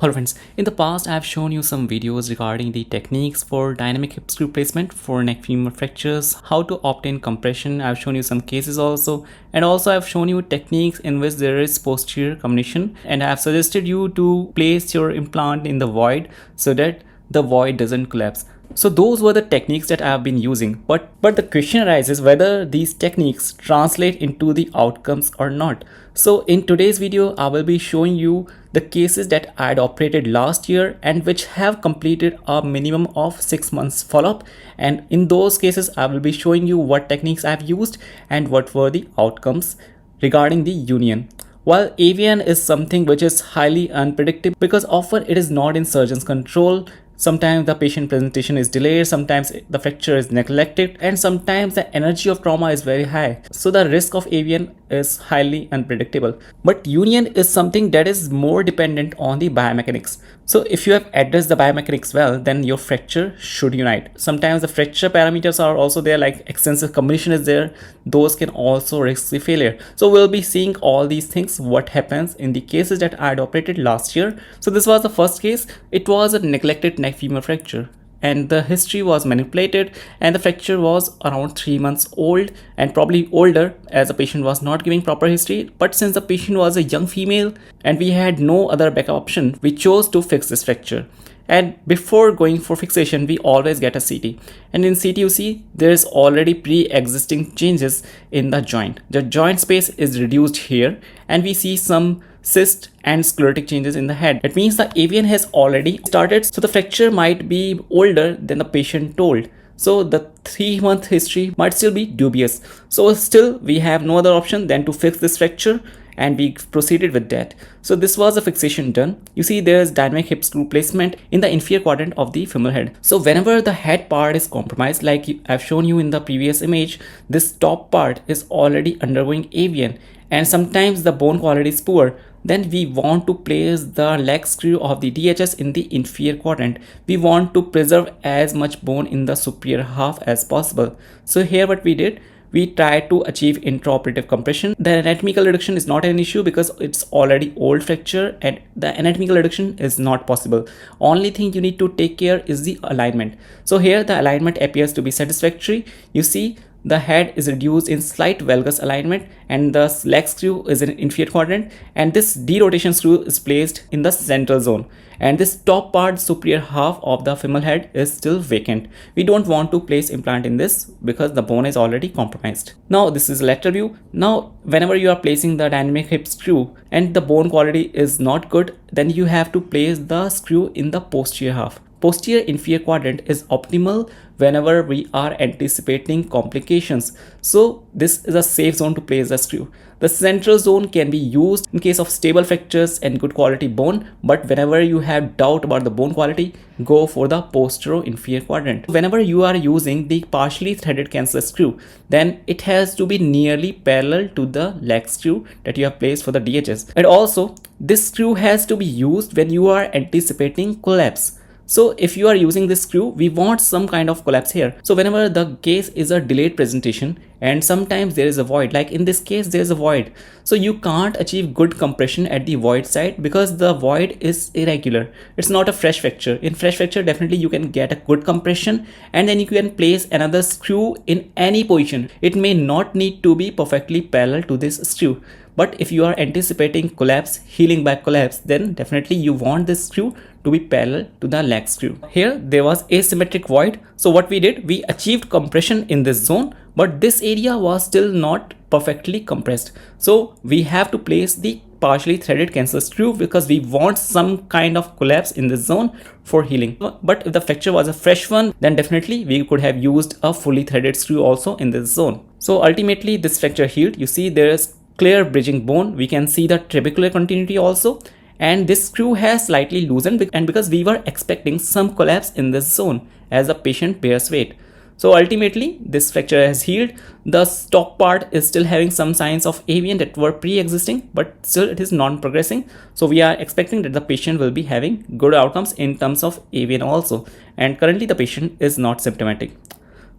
Hello friends, in the past I have shown you some videos regarding the techniques for dynamic hip screw placement for neck femur fractures, how to obtain compression. I have shown you some cases also, and also I have shown you techniques in which there is posterior comminution, and I have suggested you to place your implant in the void so that the void doesn't collapse. So those were the techniques that I have been using, but the question arises whether these techniques translate into the outcomes or not. So in today's video, I will be showing you the cases that I had operated last year and which have completed a minimum of 6 months follow-up. And in those cases, I will be showing you what techniques I have used and what were the outcomes regarding the union. While AVN is something which is highly unpredictable because often it is not in surgeon's control. Sometimes the patient presentation is delayed, sometimes the fracture is neglected, and sometimes the energy of trauma is very high. So the risk of AVN is highly unpredictable. But union is something that is more dependent on the biomechanics. So if you have addressed the biomechanics well, then your fracture should unite. Sometimes the fracture parameters are also there, like extensive comminution is there. Those can also risk the failure. So we'll be seeing all these things, what happens in the cases that I had operated last year. So this was the first case. It was a neglected neck femur fracture, and the history was manipulated, and the fracture was around 3 months old and probably older, as the patient was not giving proper history. But since the patient was a young female and we had no other backup option, we chose to fix this fracture. And before going for fixation, we always get a CT, and in CT you see there is already pre-existing changes in the joint. The joint space is reduced here, and we see some cyst and sclerotic changes in the head. That means the AVN has already started, so the fracture might be older than the patient told. So the 3-month history might still be dubious. So still we have no other option than to fix this fracture, and we proceeded with that. So this was a fixation done. You see there is dynamic hip screw placement in the inferior quadrant of the femoral head. So whenever the head part is compromised, like I've shown you in the previous image, this top part is already undergoing AVN, and sometimes the bone quality is poor. Then we want to place the leg screw of the DHS in the inferior quadrant. We want to preserve as much bone in the superior half as possible. So here what we did, we tried to achieve intraoperative compression. The anatomical reduction is not an issue because it's already old fracture, and the anatomical reduction is not possible. Only thing you need to take care is the alignment. So here the alignment appears to be satisfactory. You see the head is reduced in slight valgus alignment, and the leg screw is in inferior quadrant, and this derotation screw is placed in the central zone, and this top part, superior half of the femoral head, is still vacant. We don't want to place implant in this because the bone is already compromised. Now this is lateral view. Now whenever you are placing the dynamic hip screw and the bone quality is not good, then you have to place the screw in the posterior half. Posterior inferior quadrant is optimal whenever we are anticipating complications. So this is a safe zone to place the screw. The central zone can be used in case of stable fractures and good quality bone, but whenever you have doubt about the bone quality, go for the posterior inferior quadrant. Whenever you are using the partially threaded cancellous screw, then it has to be nearly parallel to the leg screw that you have placed for the DHS. And also this screw has to be used when you are anticipating collapse. So if you are using this screw, we want some kind of collapse here. So whenever the case is a delayed presentation and sometimes there is a void, like in this case there is a void, so you can't achieve good compression at the void side because the void is irregular. It's not a fresh fracture. In fresh fracture, definitely you can get a good compression, and then you can place another screw in any position. It may not need to be perfectly parallel to this screw. But if you are anticipating collapse, healing by collapse, then definitely you want this screw to be parallel to the leg screw. Here there was asymmetric void. So what we did, we achieved compression in this zone, but this area was still not perfectly compressed. So we have to place the partially threaded cancellous screw because we want some kind of collapse in this zone for healing. But if the fracture was a fresh one, then definitely we could have used a fully threaded screw also in this zone. So ultimately this fracture healed. You see there is clear bridging bone. We can see the trabecular continuity also, and this screw has slightly loosened, and because we were expecting some collapse in this zone as the patient bears weight. So ultimately this fracture has healed. The top part is still having some signs of AVN that were pre-existing, but still it is non-progressing. So we are expecting that the patient will be having good outcomes in terms of AVN also, and currently the patient is not symptomatic.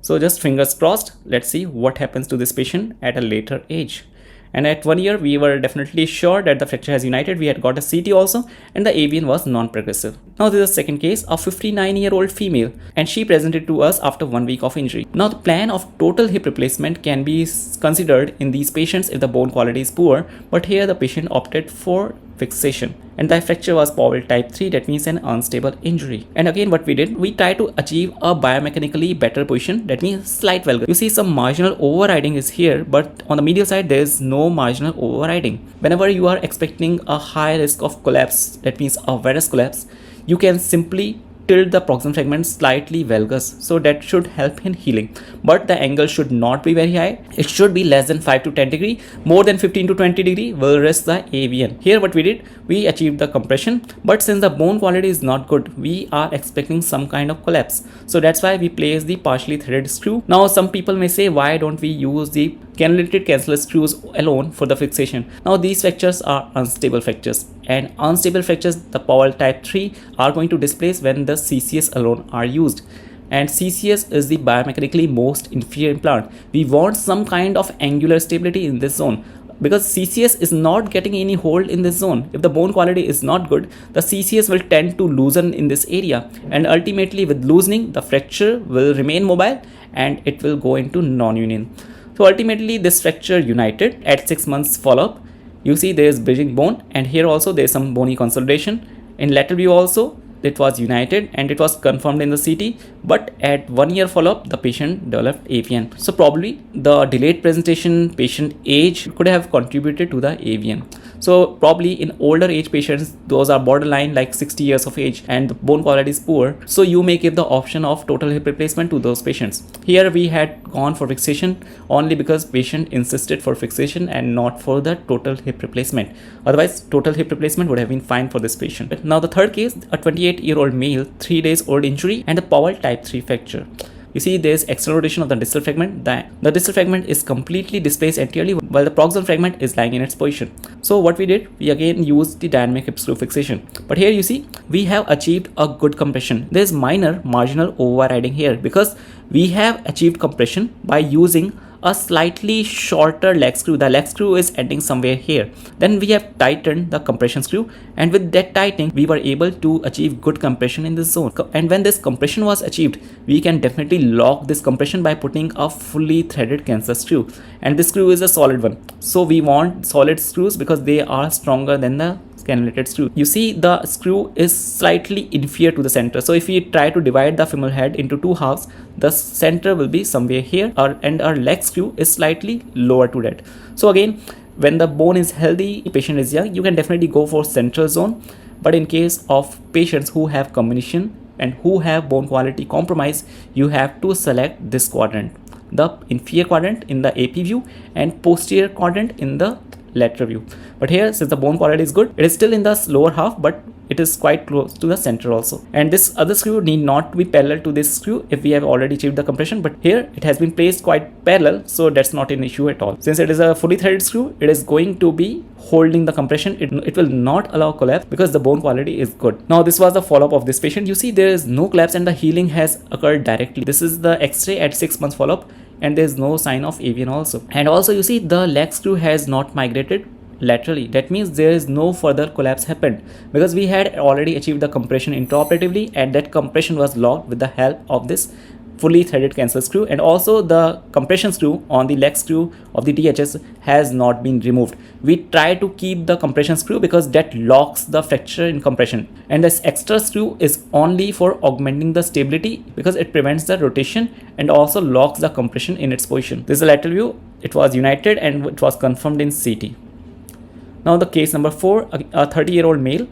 So just fingers crossed. Let's see what happens to this patient at a later age. And at 1 year, we were definitely sure that the fracture has united. We had got a CT also, and the AVN was non-progressive. Now this is the second case, a 59-year-old female, and she presented to us after 1 week of injury. Now the plan of total hip replacement can be considered in these patients if the bone quality is poor, but here the patient opted for fixation, and the fracture was Powell type 3, that means an unstable injury. And again, what we did, we tried to achieve a biomechanically better position, that means slight valgus. You see some marginal overriding is here, but on the medial side there is no marginal overriding. Whenever you are expecting a high risk of collapse, that means a varus collapse, you can simply tilt the proximal fragment slightly valgus, so that should help in healing. But the angle should not be very high. It should be less than 5 to 10 degree. More than 15 to 20 degree will risk the AVN. Here what we did, we achieved the compression, but since the bone quality is not good, we are expecting some kind of collapse. So that's why we placed the partially threaded screw. Now some people may say, why don't we use the cannulated cancellous screws alone for the fixation? Now these fractures are unstable fractures, and unstable fractures, the Powell type 3, are going to displace when the CCS alone are used. And CCS is the biomechanically most inferior implant. We want some kind of angular stability in this zone, because CCS is not getting any hold in this zone. If the bone quality is not good, the CCS will tend to loosen in this area, and ultimately with loosening, the fracture will remain mobile and it will go into non-union. So ultimately this fracture united at 6 months follow-up. You see there is bridging bone, and here also there is some bony consolidation. In lateral view also it was united and it was confirmed in the CT, but at 1 year follow-up the patient developed AVN. So probably the delayed presentation, patient age could have contributed to the AVN. So probably in older age patients, those are borderline like 60 years of age and the bone quality is poor, so you may give the option of total hip replacement to those patients. Here we had gone for fixation only because patient insisted for fixation and not for the total hip replacement. Otherwise total hip replacement would have been fine for this patient. Now the third case, a 28-year-old male, 3 days old injury and a Powell type 3 fracture. You see there is external rotation of the distal fragment. The distal fragment is completely displaced anteriorly while the proximal fragment is lying in its position. So what we did, we again used the dynamic hip screw fixation. But here you see we have achieved a good compression. There is minor marginal overriding here because we have achieved compression by using a slightly shorter leg screw. The leg screw is ending somewhere here. Then we have tightened the compression screw, and with that tightening we were able to achieve good compression in this zone. And when this compression was achieved, we can definitely lock this compression by putting a fully threaded cancellous screw, and this screw is a solid one. So we want solid screws because they are stronger than the cannulated screw. You see the screw is slightly inferior to the center. So if we try to divide the femoral head into two halves, the center will be somewhere here, and our leg screw is slightly lower to that. So again, when the bone is healthy, patient is young, you can definitely go for central zone. But in case of patients who have comminution and who have bone quality compromise, you have to select this quadrant, the inferior quadrant in the AP view and posterior quadrant in the lateral view. But here, since the bone quality is good, it is still in the lower half, but it is quite close to the center also. And this other screw need not be parallel to this screw if we have already achieved the compression, but here it has been placed quite parallel, so that's not an issue at all. Since it is a fully threaded screw, it is going to be holding the compression. It will not allow collapse because the bone quality is good. Now this was the follow-up of this patient. You see there is no collapse and the healing has occurred directly. This is the X-ray at 6 months follow-up, and there is no sign of AVN also. And also you see the leg screw has not migrated laterally. That means there is no further collapse happened because we had already achieved the compression intraoperatively, and that compression was locked with the help of this fully threaded cancellous screw, and also the compression screw on the leg screw of the DHS has not been removed. We try to keep the compression screw because that locks the fracture in compression, and this extra screw is only for augmenting the stability because it prevents the rotation and also locks the compression in its position. This is the lateral view. It was united and it was confirmed in CT. Now the case number 4, a 30-year-old male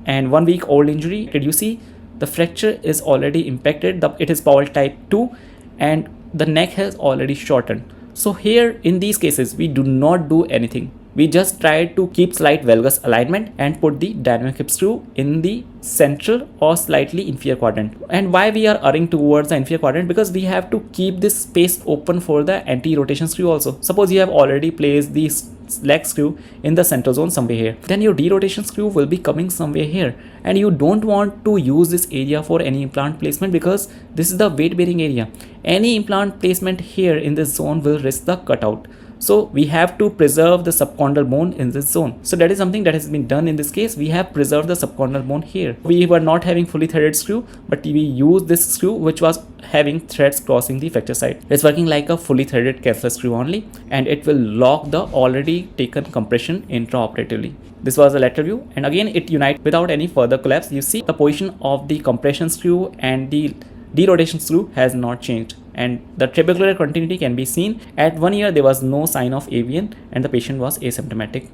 and 1 week old injury. You see the fracture is already impacted. It is Powell type 2 and the neck has already shortened. So here in these cases we do not do anything. We just try to keep slight valgus alignment and put the dynamic hip screw in the central or slightly inferior quadrant. And why we are erring towards the inferior quadrant? Because we have to keep this space open for the anti-rotation screw also. Suppose you have already placed the leg screw in the central zone somewhere here, then your derotation screw will be coming somewhere here, and you don't want to use this area for any implant placement because this is the weight bearing area. Any implant placement here in this zone will risk the cutout. So we have to preserve the subchondral bone in this zone. So that is something that has been done in this case. We have preserved the subchondral bone here. We were not having fully threaded screw, but we used this screw which was having threads crossing the fracture site. It's working like a fully threaded cancellous screw only, and it will lock the already taken compression intraoperatively. This was the lateral view, and again it unites without any further collapse. You see the position of the compression screw and the derotation screw has not changed, and the trabecular continuity can be seen. At 1 year there was no sign of AVN and the patient was asymptomatic.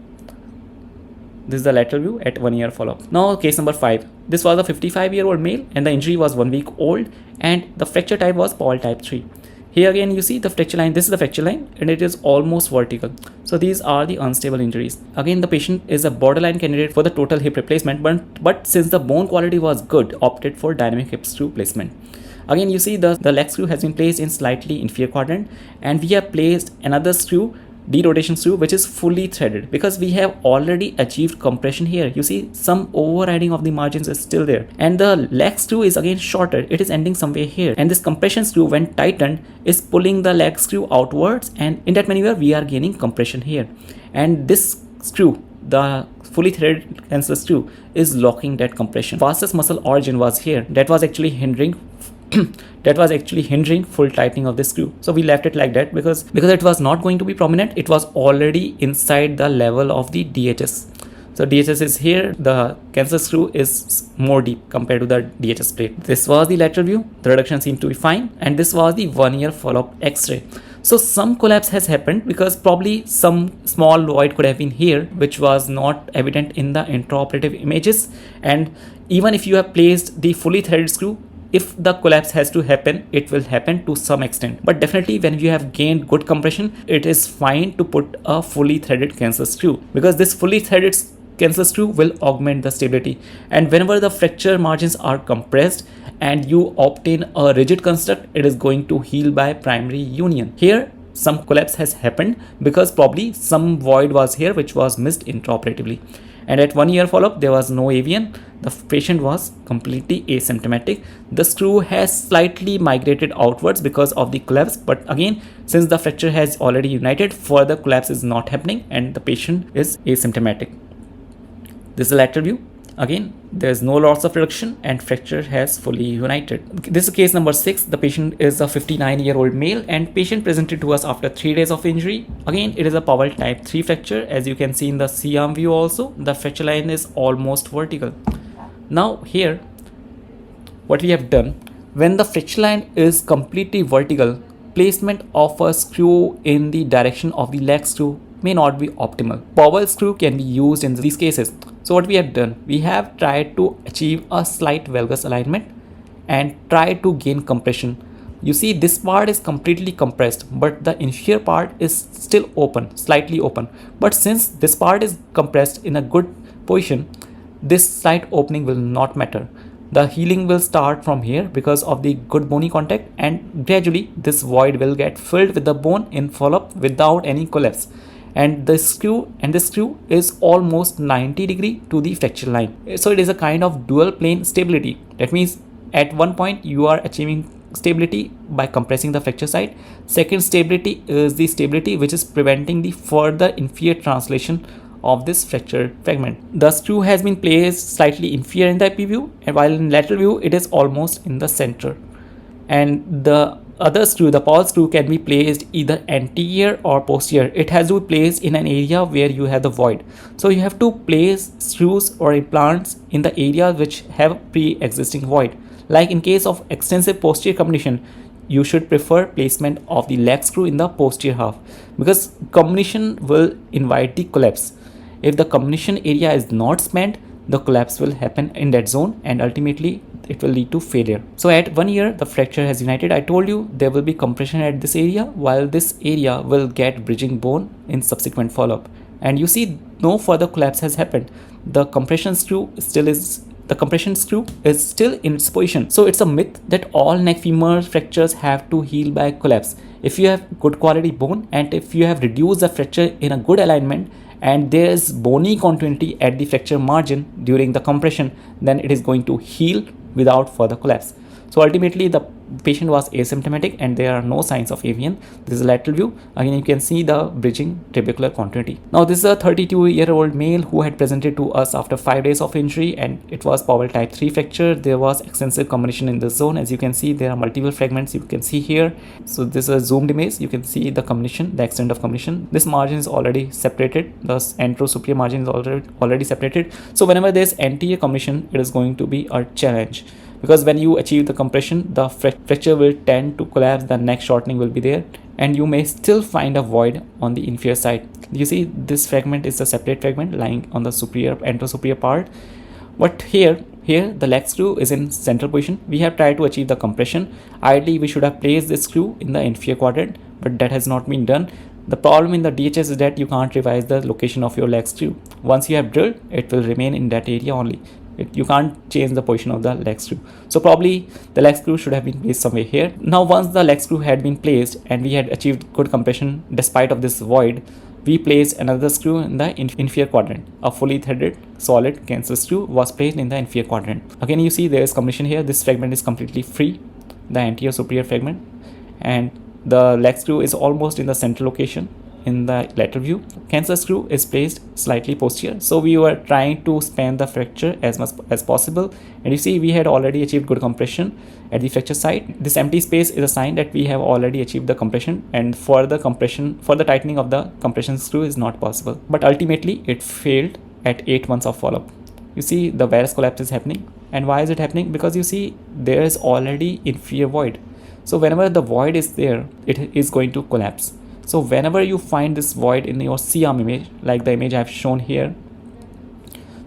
This is the lateral view at 1 year follow-up. Now case number 5. This was a 55-year-old male and the injury was 1 week old and the fracture type was Paul type 3. Here again you see the fracture line. This is the fracture line and it is almost vertical. So these are the unstable injuries. Again, the patient is a borderline candidate for the total hip replacement, but since the bone quality was good, opted for dynamic hip screw placement. Again you see the leg screw has been placed in slightly inferior quadrant, and we have placed another screw, derotation screw, which is fully threaded because we have already achieved compression here. You see some overriding of the margins is still there, and the leg screw is again shorter. It is ending somewhere here, and this compression screw when tightened is pulling the leg screw outwards, and in that maneuver we are gaining compression here, and this screw, the fully threaded cancellous screw, is locking that compression. Fastest muscle origin was here. That was actually hindering full tightening of the screw. So we left it like that because it was not going to be prominent. It was already inside the level of the DHS. So DHS is here. The cancellous screw is more deep compared to the DHS plate. This was the lateral view. The reduction seemed to be fine, and this was the 1 year follow-up X-ray. So some collapse has happened because probably some small void could have been here, which was not evident in the intraoperative images. And even if you have placed the fully threaded screw, if the collapse has to happen, it will happen to some extent. But definitely when you have gained good compression, it is fine to put a fully threaded cancellous screw, because this fully threaded cancellous screw will augment the stability. And whenever the fracture margins are compressed and you obtain a rigid construct, it is going to heal by primary union. Here some collapse has happened because probably some void was here which was missed intraoperatively. And at 1 year follow-up, there was no AVN. The patient was completely asymptomatic. The screw has slightly migrated outwards because of the collapse, but again, since the fracture has already united, further collapse is not happening and the patient is asymptomatic. This is the lateral view. Again, there is no loss of reduction and fracture has fully united. This is case number 6. The patient is a 59-year-old male and patient presented to us after 3 days of injury. Again, it is a Powell type 3 fracture. As you can see in the C-arm view also, the fracture line is almost vertical. Now here, what we have done, when the fracture line is completely vertical, placement of a screw in the direction of the leg screw may not be optimal. Powell screw can be used in these cases. So what we have done, we have tried to achieve a slight valgus alignment and try to gain compression. You see this part is completely compressed, but the inferior part is still open, slightly open. But since this part is compressed in a good position, this slight opening will not matter. The healing will start from here because of the good bony contact, and gradually this void will get filled with the bone in follow-up without any collapse. And this screw is almost 90 degree to the fracture line. So it is a kind of dual plane stability. That means at one point you are achieving stability by compressing the fracture site. Second stability is the stability which is preventing the further inferior translation of this fracture fragment. The screw has been placed slightly inferior in the IP view, and while in lateral view it is almost in the center. And the other screw, the Powell screw, can be placed either anterior or posterior. It has to be placed in an area where you have the void. So you have to place screws or implants in the areas which have pre-existing void. Like in case of extensive posterior comminution, you should prefer placement of the leg screw in the posterior half, because comminution will invite the collapse. If the comminution area is not spanned, the collapse will happen in that zone and ultimately it will lead to failure. So at 1 year, the fracture has united. I told you there will be compression at this area, while this area will get bridging bone in subsequent follow-up. And you see no further collapse has happened. The compression screw is still in its position. So it's a myth that all neck femur fractures have to heal by collapse. If you have good quality bone and if you have reduced the fracture in a good alignment, and there is bony continuity at the fracture margin during the compression, then it is going to heal without further collapse. So ultimately the patient was asymptomatic and there are no signs of avian. This is a lateral view. Again, you can see the bridging trabecular continuity. Now this is a 32-year-old male who had presented to us after 5 days of injury, and it was Powell type 3 fracture. There was extensive comminution in this zone. As you can see, there are multiple fragments you can see here. So this is a zoomed image. You can see the comminution, the extent of comminution. This margin is already separated. The anterosuperior margin is already separated. So whenever there is anterior comminution, it is going to be a challenge, because when you achieve the compression, the fracture will tend to collapse, the neck shortening will be there, and you may still find a void on the inferior side. You see this fragment is a separate fragment lying on the superior anterosuperior part, but here the leg screw is in central position. We have tried to achieve the compression. Ideally we should have placed this screw in the inferior quadrant, but that has not been done. The problem in the DHS is that you can't revise the location of your leg screw. Once you have drilled, it will remain in that area only. You can't change the position of the leg screw. So probably the leg screw should have been placed somewhere here. Now once the leg screw had been placed and we had achieved good compression despite of this void, we placed another screw in the inferior quadrant. A fully threaded solid cancer screw was placed in the inferior quadrant. Again, you see there is comminution here. This fragment is completely free, the anterior superior fragment, and the leg screw is almost in the central location. In the lateral view, cancer screw is placed slightly posterior. So we were trying to span the fracture as much as possible, and you see we had already achieved good compression at the fracture site. This empty space is a sign that we have already achieved the compression, and further tightening of the compression screw is not possible. But ultimately it failed at 8 months of follow-up. You see the varus collapse is happening. And why is it happening? Because you see there is already inferior void. So whenever the void is there, it is going to collapse. So whenever you find this void in your C-arm image, like the image I have shown here,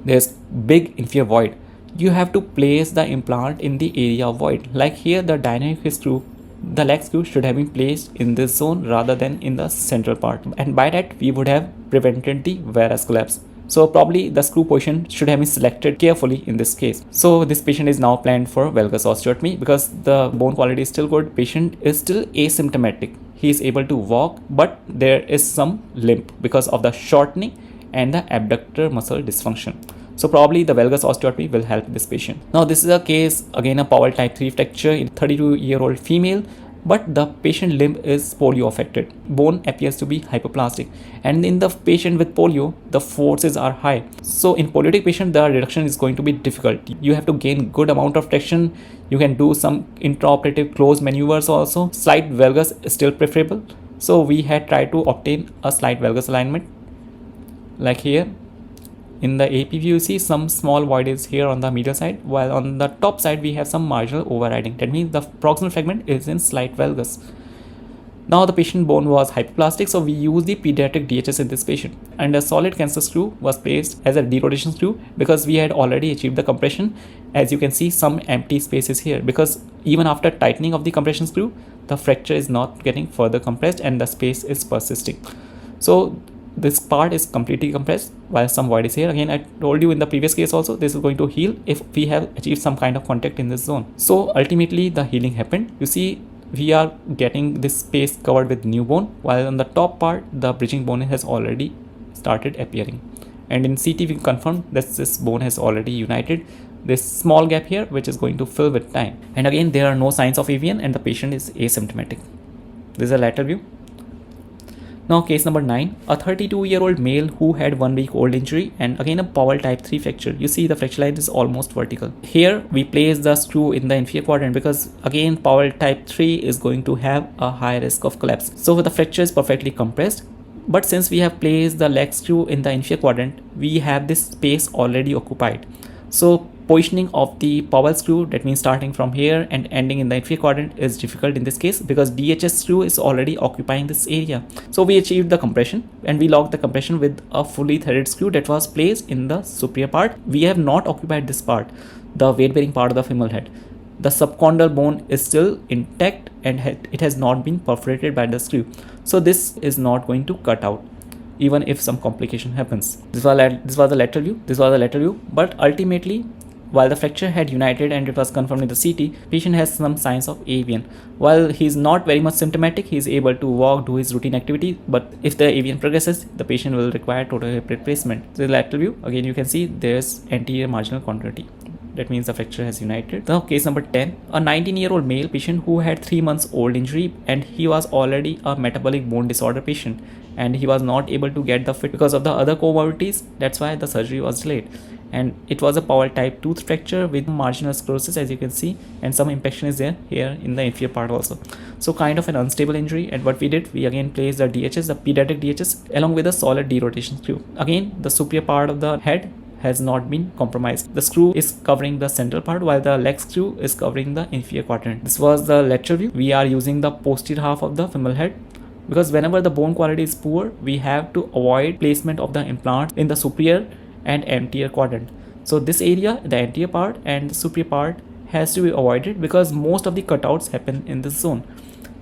there's big inferior void. You have to place the implant in the area of void. Like here, the dynamic screw, the leg screw should have been placed in this zone rather than in the central part. And by that, we would have prevented the varus collapse. So probably the screw position should have been selected carefully in this case. So this patient is now planned for valgus osteotomy because the bone quality is still good. Patient is still asymptomatic. He is able to walk, but there is some limp because of the shortening and the abductor muscle dysfunction. So probably the valgus osteotomy will help this patient. Now this is a case, again a Powell type 3 fracture in 32-year-old female, but the patient limb is polio affected. Bone appears to be hypoplastic, and in the patient with polio, the forces are high. So in poliotic patient, the reduction is going to be difficult. You have to gain good amount of traction. You can do some intraoperative closed maneuvers also. Slight valgus is still preferable. So we had tried to obtain a slight valgus alignment, like here. In the AP view, you see some small void is here on the medial side, while on the top side we have some marginal overriding. That means the proximal fragment is in slight valgus. Now the patient bone was hypoplastic, so we used the pediatric DHS in this patient, and a solid cancer screw was placed as a derotation screw because we had already achieved the compression. As you can see, some empty spaces here because even after tightening of the compression screw, the fracture is not getting further compressed and the space is persisting. So this part is completely compressed while some void is here. Again, I told you in the previous case also, this is going to heal if we have achieved some kind of contact in this zone. So ultimately the healing happened. You see we are getting this space covered with new bone, while on the top part the bridging bone has already started appearing, and in CT we confirmed that this bone has already united. This small gap here which is going to fill with time, and again there are no signs of AVN and the patient is asymptomatic. This is a lateral view. Now case number 9, a 32-year-old male who had 1 week old injury and again a Powell type 3 fracture. You see the fracture line is almost vertical. Here we place the screw in the inferior quadrant because again Powell type 3 is going to have a high risk of collapse. So the fracture is perfectly compressed, but since we have placed the leg screw in the inferior quadrant, we have this space already occupied. So positioning of the Powell screw, that means starting from here and ending in the inferior quadrant, is difficult in this case because DHS screw is already occupying this area. So we achieved the compression and we locked the compression with a fully threaded screw that was placed in the superior part. We have not occupied this part, the weight bearing part of the femoral head. The subchondral bone is still intact and it has not been perforated by the screw. So this is not going to cut out even if some complication happens. This was the lateral view. But ultimately, while the fracture had united and it was confirmed in the CT, patient has some signs of AVN. While he is not very much symptomatic, he is able to walk, do his routine activity, but if the AVN progresses, the patient will require total hip replacement. The lateral view, again you can see there's anterior marginal continuity. that means the fracture has united. Now case number 10, a 19-year-old male patient who had 3 months old injury, and he was already a metabolic bone disorder patient, and he was not able to get the fit because of the other comorbidities. That's why the surgery was delayed, and it was a Powell type tooth fracture with marginal sclerosis, as you can see, and some impaction is there here in the inferior part also. So kind of an unstable injury, and what we did, we again placed the DHS, the pediatric DHS, along with a solid derotation screw. Again, the superior part of the head has not been compromised. The screw is covering the central part while the leg screw is covering the inferior quadrant. This was the lateral view. We are using the posterior half of the femoral head, because whenever the bone quality is poor, we have to avoid placement of the implant in the superior and anterior quadrant. So this area, the anterior part and the superior part, has to be avoided because most of the cutouts happen in this zone.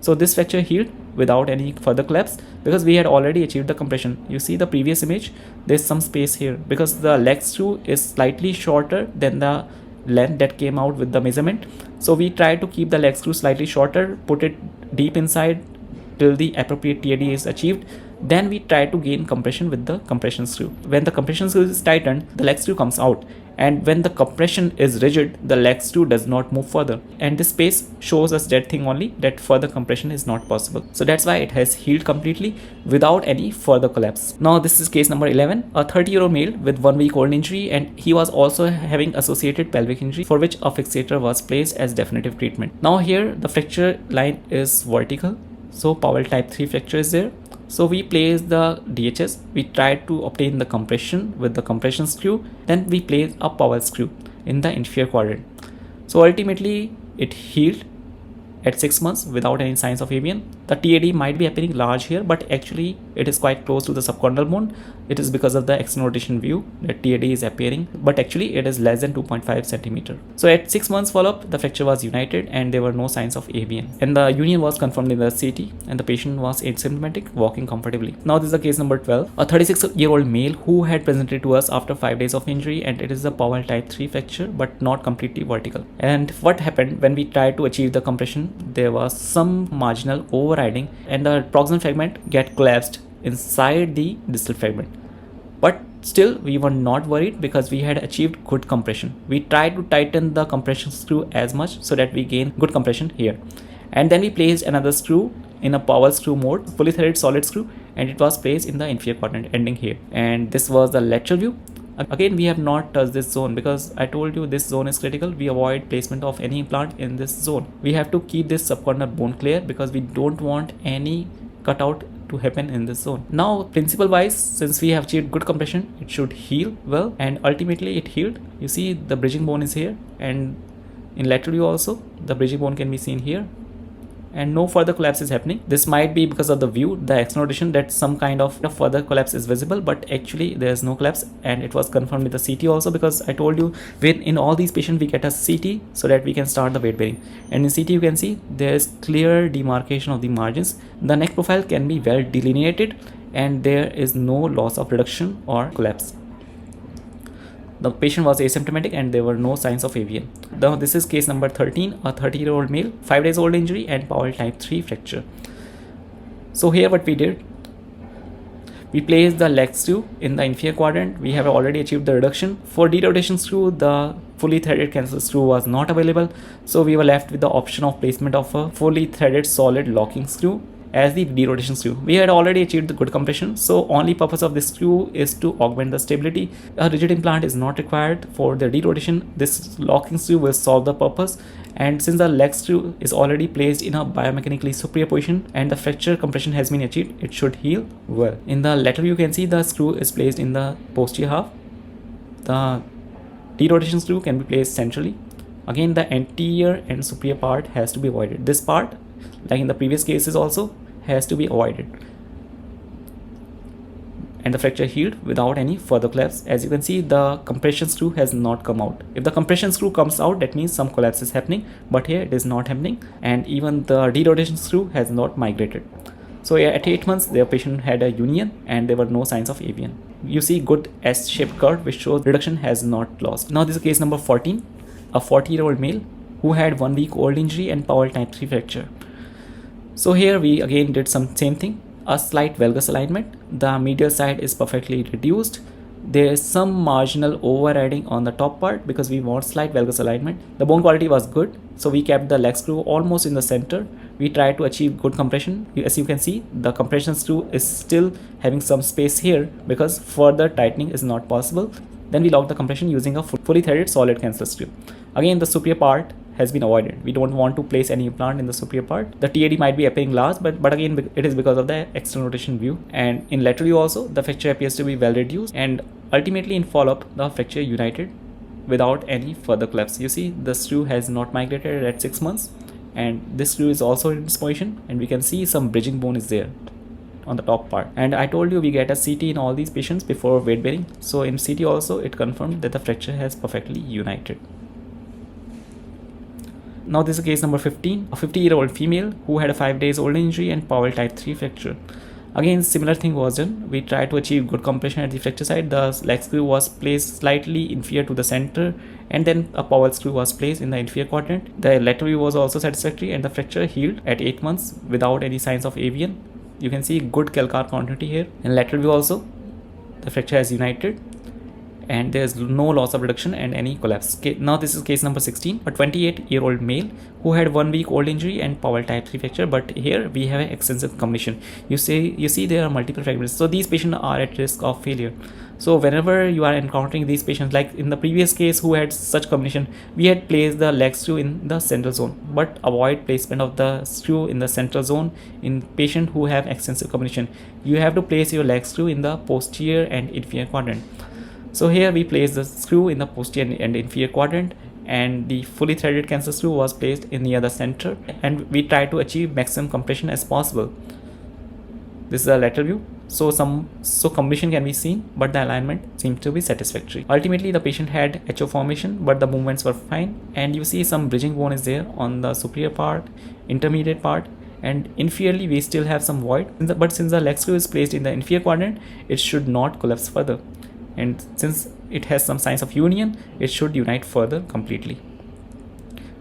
So this fracture healed without any further collapse because we had already achieved the compression. You see the previous image, there's some space here because the leg screw is slightly shorter than the length that came out with the measurement. So we try to keep the leg screw slightly shorter, put it deep inside till the appropriate TAD is achieved. Then we try to gain compression with the compression screw. When the compression screw is tightened, the leg screw comes out, and when the compression is rigid, the leg screw does not move further, and this space shows us that thing only, that further compression is not possible. So that's why it has healed completely without any further collapse. Now this is case number 11, a 30-year-old male with 1 week old injury, and he was also having associated pelvic injury for which a fixator was placed as definitive treatment. Now here the fracture line is vertical, so Powell type 3 fracture is there. So we place the DHS, we try to obtain the compression with the compression screw, then we place a Powell screw in the inferior quadrant. So ultimately it healed at 6 months without any signs of avian. The TAD might be appearing large here, but actually it is quite close to the subchondral bone. It is because of the external rotation view that TAD is appearing, but actually it is less than 2.5 centimeter. So at 6 months follow-up, the fracture was united and there were no signs of avian. And the union was confirmed in the CT and the patient was asymptomatic, walking comfortably. Now this is the case number 12, a 36-year-old male who had presented to us after 5 days of injury, and it is a Powell type 3 fracture but not completely vertical. And what happened when we tried to achieve the compression, there was some marginal overriding and the proximal fragment get collapsed inside the distal fragment. But still we were not worried because we had achieved good compression. We tried to tighten the compression screw as much so that we gain good compression here. And then we placed another screw in a Powell screw mode, fully threaded solid screw, and it was placed in the inferior quadrant ending here. And this was the lateral view. Again, we have not touched this zone because I told you this zone is critical. We avoid placement of any implant in this zone. We have to keep this subchondral bone clear because we don't want any cutout to happen in this zone. Now principle wise, since we have achieved good compression, it should heal well, and ultimately it healed. You see the bridging bone is here, and in lateral view also the bridging bone can be seen here, and no further collapse is happening. This might be because of the view, the external rotation, that some kind of further collapse is visible, but actually there is no collapse, and it was confirmed with the CT also, because I told you in all these patients we get a CT so that we can start the weight bearing, and in CT you can see there is clear demarcation of the margins. The neck profile can be well delineated and there is no loss of reduction or collapse. The patient was asymptomatic and there were no signs of avian. Now this is case number 13, a 30-year-old male, 5 days old injury and Powell type 3 fracture. So here what we did, we placed the leg screw in the inferior quadrant. We have already achieved the reduction. For derotation screw, the fully threaded cancel screw was not available, so we were left with the option of placement of a fully threaded solid locking screw as the derotation screw. We had already achieved the good compression, so only purpose of this screw is to augment the stability. A rigid implant is not required for the derotation. This locking screw will solve the purpose, and since the leg screw is already placed in a biomechanically superior position and the fracture compression has been achieved, it should heal well. In the lateral view you can see the screw is placed in the posterior half. The derotation screw can be placed centrally. Again, the anterior and superior part has to be avoided. This part, like in the previous cases also, has to be avoided, and the fracture healed without any further collapse. As you can see, the compression screw has not come out. If the compression screw comes out, that means some collapse is happening, but here it is not happening, and even the derotation screw has not migrated. So at 8 months the patient had a union and there were no signs of avian. You see good S-shaped curve which shows reduction has not lost. Now this is case number 14, a 40-year-old male who had 1 week old injury and Powell type 3 fracture. So here we again did same thing, a slight valgus alignment. The medial side is perfectly reduced. there is some marginal overriding on the top part because we want slight valgus alignment. The bone quality was good, so we kept the leg screw almost in the center. We tried to achieve good compression. As you can see, the compression screw is still having some space here because further tightening is not possible. Then we lock the compression using a fully threaded solid cancel screw. Again, the superior part has been avoided. We don't want to place any implant in the superior part. The TAD might be appearing large, but again, it is because of the external rotation view. And in lateral view also, the fracture appears to be well reduced, and ultimately in follow-up, the fracture united without any further collapse. You see, the screw has not migrated at 6 months, and this screw is also in this position, and we can see some bridging bone is there on the top part. And I told you we get a CT in all these patients before weight bearing. So in CT also, it confirmed that the fracture has perfectly united. Now this is case number 15, a 50-year-old female who had a 5 days old injury and Powell type 3 fracture. Again, similar thing was done. We tried to achieve good compression at the fracture site. The leg screw was placed slightly inferior to the center, and then a Powell screw was placed in the inferior quadrant. The lateral view was also satisfactory, and the fracture healed at 8 months without any signs of avian. You can see good calcar continuity here. In lateral view also, the fracture has united, and there's no loss of reduction and any collapse. Now this is case number 16, a 28-year-old male who had 1 week old injury and Powell type 3 fracture, but here we have an extensive comminution. You see there are multiple fragments, so these patients are at risk of failure. So whenever you are encountering these patients, like in the previous case who had such comminution, we had placed the leg screw in the central zone, but avoid placement of the screw in the central zone in patient who have extensive comminution. You have to place your leg screw in the posterior and inferior quadrant. So here we place the screw in the posterior and inferior quadrant, and the fully threaded cancel screw was placed in near the center, and we try to achieve maximum compression as possible. This is a lateral view. So comminution can be seen, but the alignment seems to be satisfactory. Ultimately, the patient had HO formation, but the movements were fine, and you see some bridging bone is there on the superior part, intermediate part, and inferiorly we still have some void. But since the leg screw is placed in the inferior quadrant, it should not collapse further. And since it has some signs of union, it should unite further completely.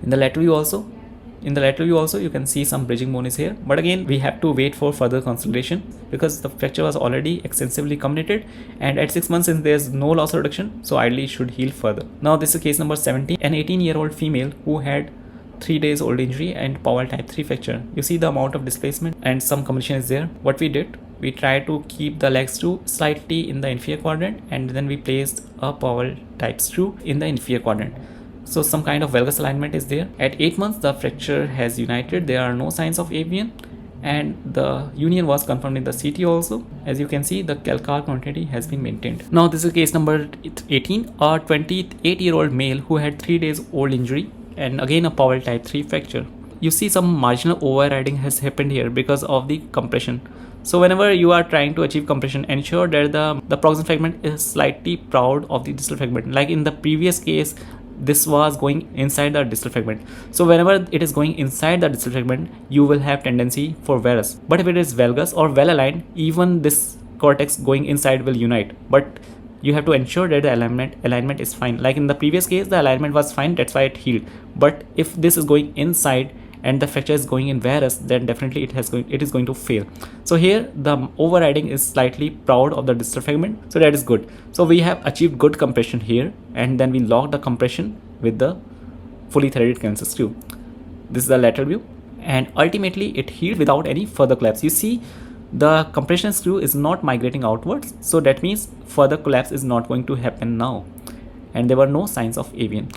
In the lateral view also, you can see some bridging bone is here, but again we have to wait for further consolidation because the fracture was already extensively comminuted, and at 6 months, since there's no loss of reduction, so ideally it should heal further. Now this is case number 17, an 18-year-old female who had 3 days old injury and Powell type 3 fracture. You see the amount of displacement and some comminution is there. What we did, we tried to keep the leg screw slightly in the inferior quadrant, and then we placed a Powell type screw in the inferior quadrant. So some kind of valgus alignment is there. At 8 months, the fracture has united. There are no signs of avian, and the union was confirmed in the CT also. As you can see, the calcar continuity has been maintained. Now this is case number 18, a 28-year-old male who had 3 days old injury and again a Powell type 3 fracture. You see some marginal overriding has happened here because of the compression. So whenever you are trying to achieve compression, ensure that the proximal fragment is slightly proud of the distal fragment. Like in the previous case, this was going inside the distal fragment. So whenever it is going inside the distal fragment, you will have tendency for varus. But if it is valgus or well aligned, even this cortex going inside will unite. But you have to ensure that the alignment is fine. Like in the previous case, the alignment was fine, that's why it healed. But if this is going inside and the fracture is going in varus, then definitely it is going to fail. So here the overriding is slightly proud of the distal fragment, so that is good. So we have achieved good compression here, and then we lock the compression with the fully threaded cancel screw. This is the lateral view, and ultimately it healed without any further collapse. You see the compression screw is not migrating outwards, so that means further collapse is not going to happen now, and there were no signs of avian.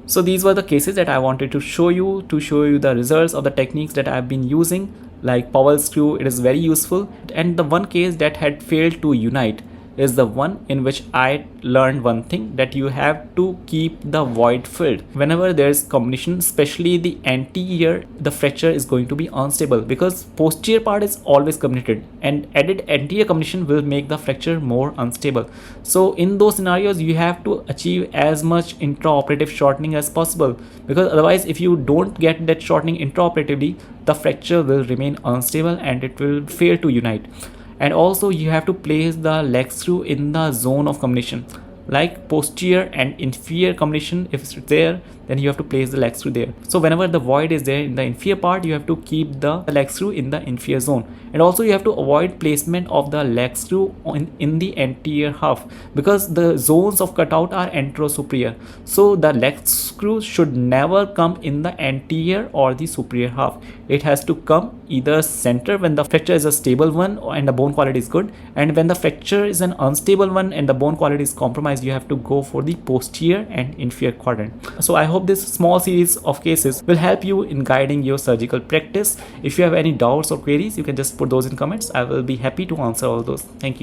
So these were the cases that I wanted to show you the results of the techniques that I've been using, like Powell screw. It is very useful. And the one case that had failed to unite is the one in which I learned one thing, that you have to keep the void filled. Whenever there is comminution, especially the anterior, the fracture is going to be unstable because posterior part is always comminuted, and added anterior comminution will make the fracture more unstable. So in those scenarios, you have to achieve as much intraoperative shortening as possible, because otherwise if you don't get that shortening intraoperatively, the fracture will remain unstable and it will fail to unite. And also you have to place the leg screw in the zone of comminution. like posterior and inferior comminution. If it's there, then you have to place the leg screw there. So whenever the void is there in the inferior part, you have to keep the leg screw in the inferior zone. And also you have to avoid placement of the leg screw in the anterior half, because the zones of cutout are anterosuperior. So the leg screw should never come in the anterior or the superior half. It has to come either center when the fracture is a stable one and the bone quality is good, and when the fracture is an unstable one and the bone quality is compromised, you have to go for the posterior and inferior quadrant. So I hope this small series of cases will help you in guiding your surgical practice. If you have any doubts or queries, you can just put those in comments. I will be happy to answer all those. Thank you.